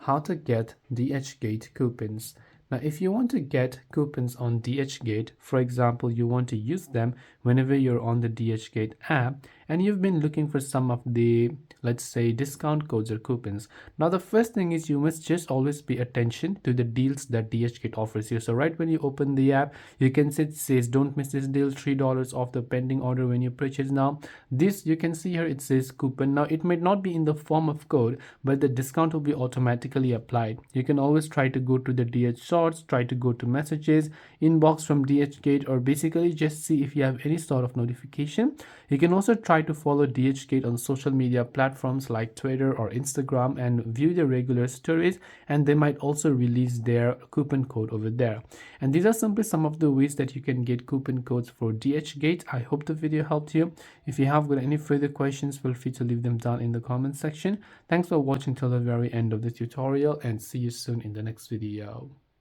how to get DHgate coupons. Now, if you want to get coupons on DHgate, for example, you want to use them whenever you're on the DHgate app and you've been looking for some of the, let's say, discount codes or coupons. Now, the first thing is you must just always pay attention to the deals that DHgate offers you. So right when you open the app, you can see it says, don't miss this deal, $3 off the pending order when you purchase now. This, you can see here, it says coupon. Now, it might not be in the form of code, but the discount will be automatically applied. You can always try to go to the DH Shorts, try to go to messages, inbox from DHgate, or basically just see if you have any sort of notification. You can also try to follow DHgate on social media platforms like Twitter or Instagram and view their regular stories, and they might also release their coupon code over there. And these are simply some of the ways that you can get coupon codes for DHgate. I hope the video helped you. If you have got any further questions, feel free to leave them down in the comment section. Thanks for watching till the very end of the tutorial, and see you soon in the next video.